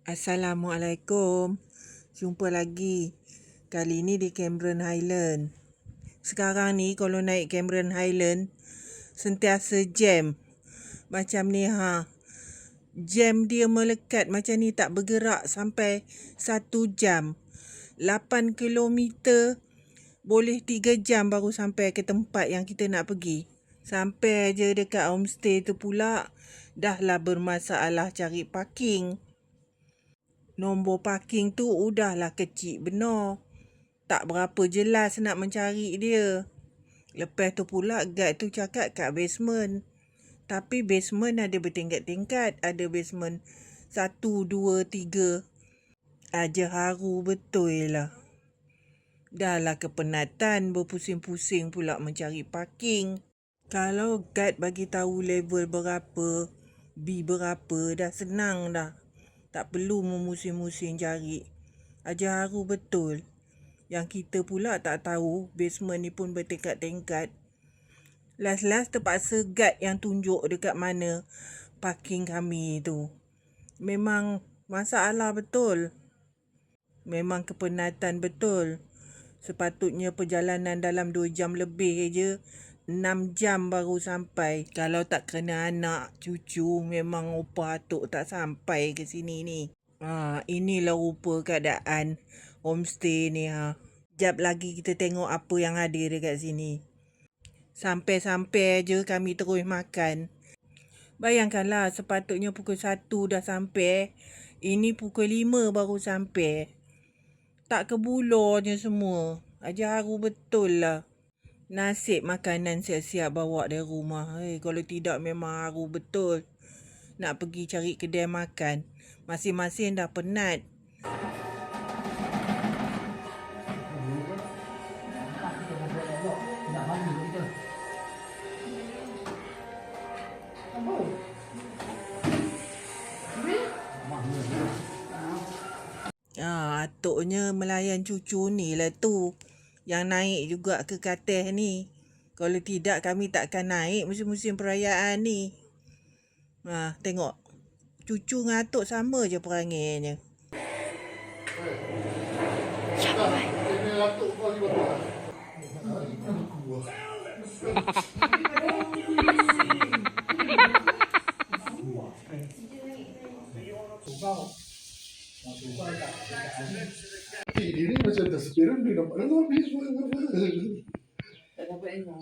Assalamualaikum. Jumpa lagi. Kali ni di Cameron Highland. Sekarang ni kalau naik Cameron Highland sentiasa jam. Macam ni Jam dia melekat macam ni, tak bergerak sampai 1 jam. 8 kilometer boleh 3 jam baru sampai ke tempat yang kita nak pergi. Sampai je dekat homestay tu pula dah lah bermasalah cari parking. Nombor parking tu udahlah kecil benar. Tak berapa jelas nak mencari dia. Lepas tu pula guide tu cakap kat basement. Tapi basement ada bertingkat-tingkat. Ada basement 1, 2, 3. Aja haru betul lah. Dah lah kepenatan berpusing-pusing pula mencari parking. Kalau guide bagi tahu level berapa, B berapa, dah senang dah. Tak perlu memusing-musing cari. Aja haru betul. Yang kita pula tak tahu basement ni pun bertingkat-tingkat. Last-last terpaksa guide yang tunjuk dekat mana parking kami tu. Memang masalah betul. Memang kepenatan betul. Sepatutnya perjalanan dalam 2 jam lebih je. 6 jam baru sampai. Kalau tak kena anak, cucu, memang opa atuk tak sampai ke sini ni. Inilah rupa keadaan homestay ni Jap lagi kita tengok apa yang ada dekat sini. Sampai-sampai je kami terus makan. Bayangkanlah sepatutnya pukul 1 dah sampai. Ini pukul 5 baru sampai. Tak kebulurnya semua. Aja haru betul lah. Nasib makanan siap-siap bawa dari rumah. Kalau tidak memang haru betul. Nak pergi cari kedai makan. Masing-masing dah penat. Atuknya melayan cucu ni lah tu. Yang naik juga ke katil ni. Kalau tidak kami takkan naik musim-musim perayaan ni. Tengok. Cucu dengan atuk sama je perangainya. Ini macam tersepiran dia nampak dalam habis. Tak dapat tengok.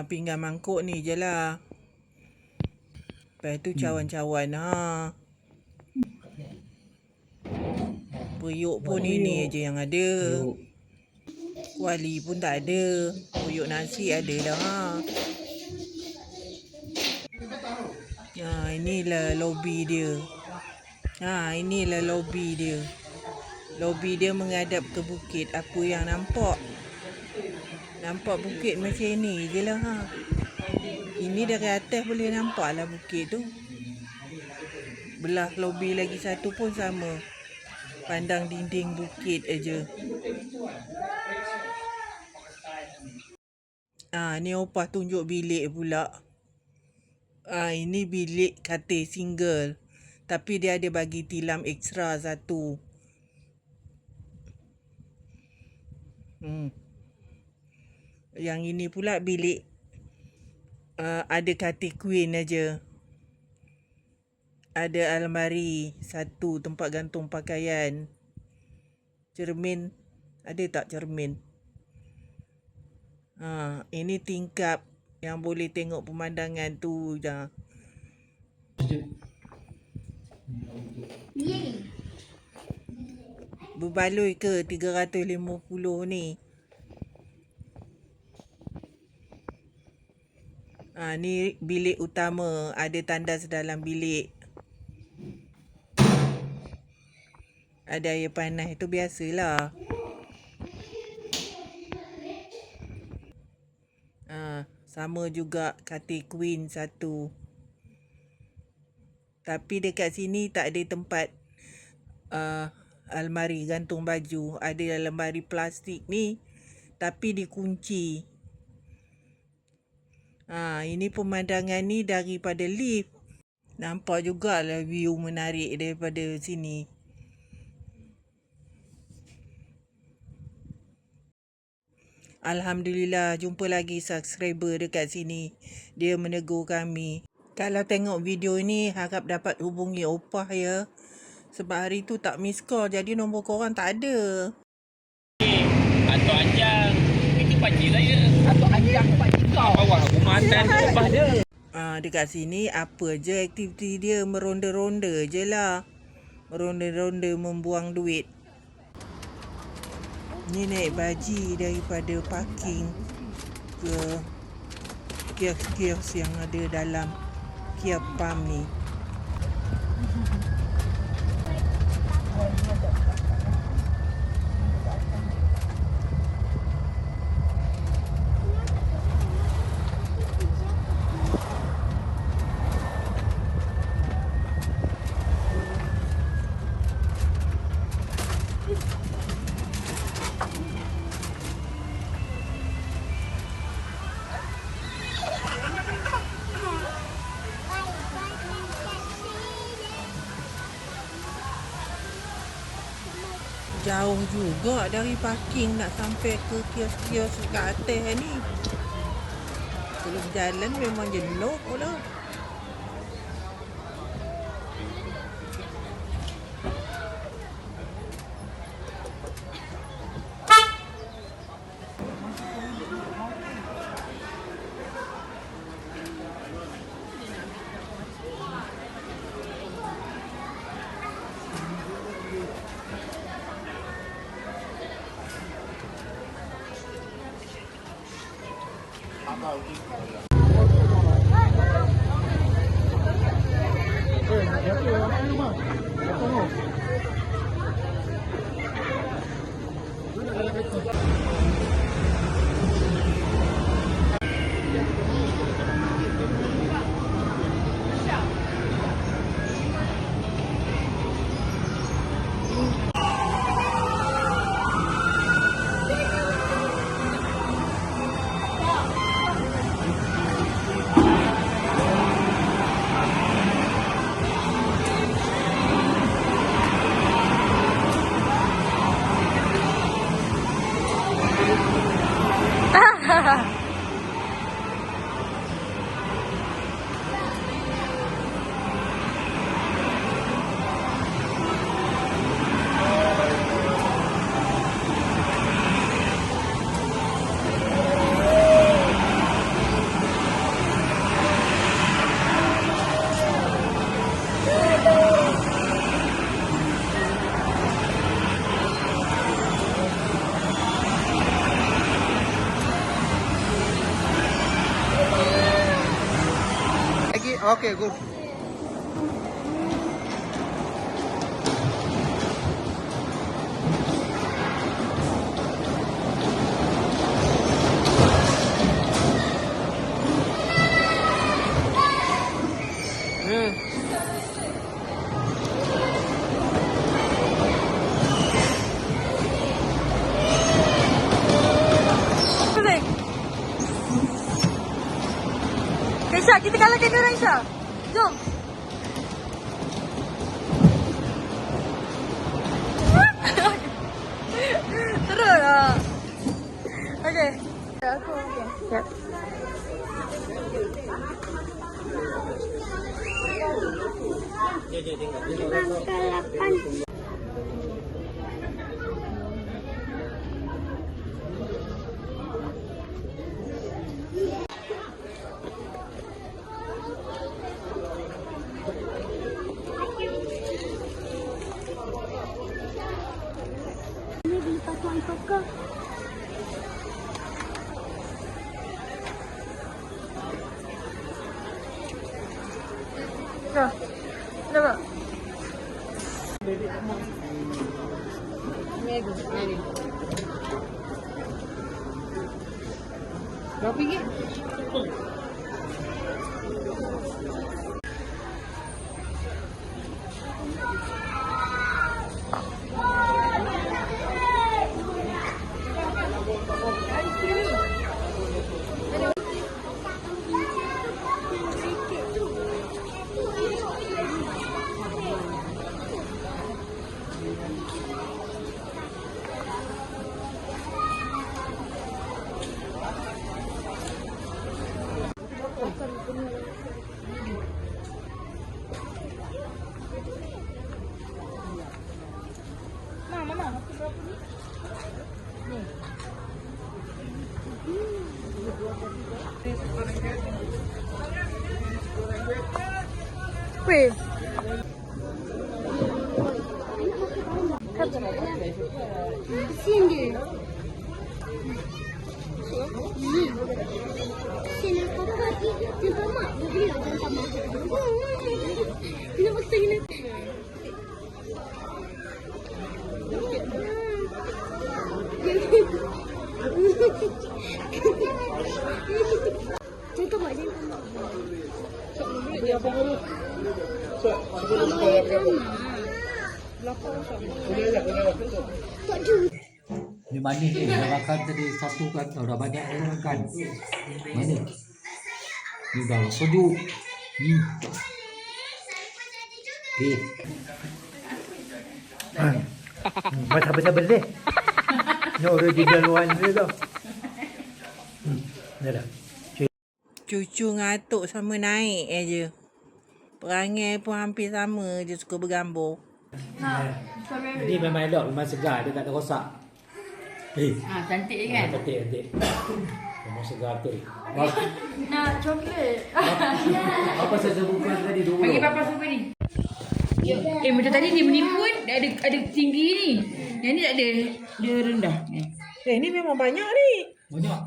Pinggan mangkuk ni je lah. Lepas tu cawan-cawan Periuk pun ini je yang ada. Kuali pun tak ada. Periuk nasi ada dah inilah lobi dia. Inilah lobi dia. Lobi dia menghadap ke bukit. Apa yang nampak? Nampak bukit macam ni je lah Ini dari atas boleh nampak lah bukit tu. Belah lobi lagi satu pun sama. Pandang dinding bukit aja. Ni opah tunjuk bilik pula. Ini bilik katil single. Tapi dia ada bagi tilam ekstra satu. Yang ini pula bilik ada katil queen aja. Ada almari satu, tempat gantung pakaian. Cermin. Ada tak cermin? Ini tingkap yang boleh tengok pemandangan tu dah. Berbaloi ke 350 ni? Ni bilik utama. Ada tandas dalam bilik. Ada air panas, itu biasalah. Sama juga katil queen satu. Tapi dekat sini tak ada tempat almari gantung baju. Ada almari plastik ni tapi dikunci. Ini pemandangan ni daripada lift. Nampak jugalah view menarik daripada sini. Alhamdulillah, jumpa lagi subscriber dekat sini. Dia menegur kami. Kalau tengok video ni, harap dapat hubungi Opah ya. Sebab hari tu tak miss call, jadi nombor korang tak ada. Atau anjang. Itu pakcik saya. Atau anjang pakcik kau. Bawah rumah atas tu Opah dia. Dekat sini apa je aktiviti dia, meronda-ronda je lah. Meronda-ronda membuang duit. Ni naik baji daripada parking ke kios-kios yang ada dalam Kia Pam ni. Jauh juga dari parking nak sampai ke kios-kios kat atas ni. Belum jalan memang jenuh pula. Okay, good. Aisyah, kita kalahkan dia orang, Aisyah. Jom. Terus lah. Okey. Aku okey. Siap. Tengok. Pokok. Dah. Nampak? Ni. Berapa ringgit? Weh. Kesian dia. Kesian aku lagi. Jangan tamak. Dia bilang jangan tamak. Kenapa kita gini? Jangan tamak, jangan tamak. Ni manis ni, dah makan tadi satu kan, dah banyak orang makan. Mana? Ni dah sejuk. Macam beli. No original one dia tu. Ni dah. Cucu ngatuk sama naik je. Perangai pun hampir sama je, suka bergambar. Ni memang elok, memang segar, dia tak ada rosak. Cantik je kan? Cantik. Memang segar tu. Nak coklat. Apa saya sebutkan tadi dulu? Bagi papa super ni. Macam tadi ni pun ada tinggi ni. Yang ni tak ada. Dia rendah. Ni memang banyak ni. Banyak.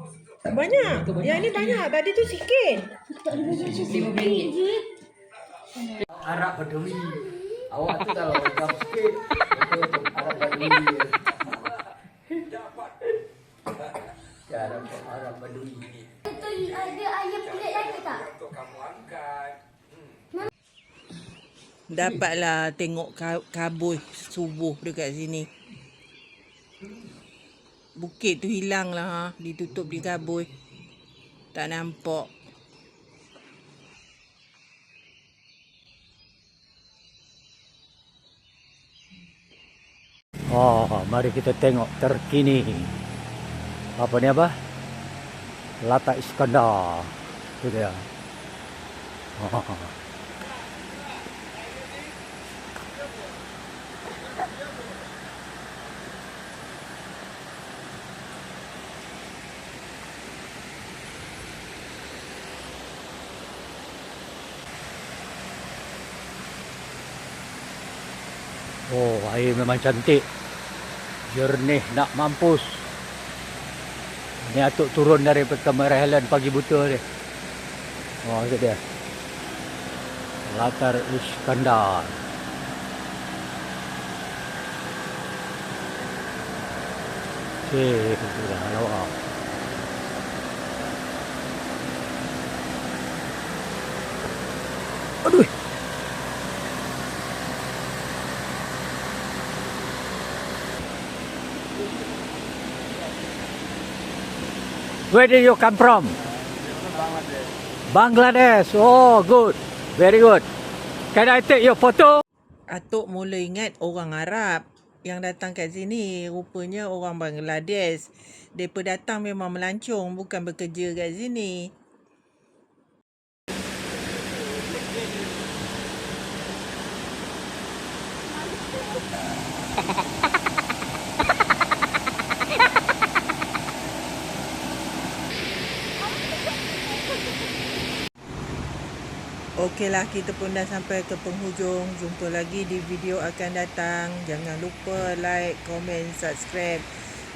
Banyak. Yang ni banyak. Tadi tu sikit. RM15. Arab Badawi. Awak tu kalau gam sikit, betul Arab Badawi. Arab Badawi. Betul ada ayam pelik lagi tak? Dapatlah tengok kabus subuh dekat sini. Bukit tu hilang lah. Ditutup di kabus. Tak nampak. Mari kita tengok terkini. Apa ni apa? Latak Iskandar. Itu dia. Air memang cantik. Jernih nak mampus. Ni atuk turun dari Kemerahan pagi buta ni. Itu dia. Latar Iskandar. Itu dah lawak. Aduh. Where did you come from? Bangladesh. Oh, good. Very good. Can I take your photo? Atuk mula ingat orang Arab yang datang kat sini. Rupanya orang Bangladesh. Mereka datang memang melancong, bukan bekerja kat sini. Okeylah, kita pun dah sampai ke penghujung. Jumpa lagi di video akan datang. Jangan lupa like, komen, subscribe.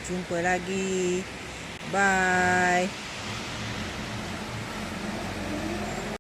Jumpa lagi. Bye.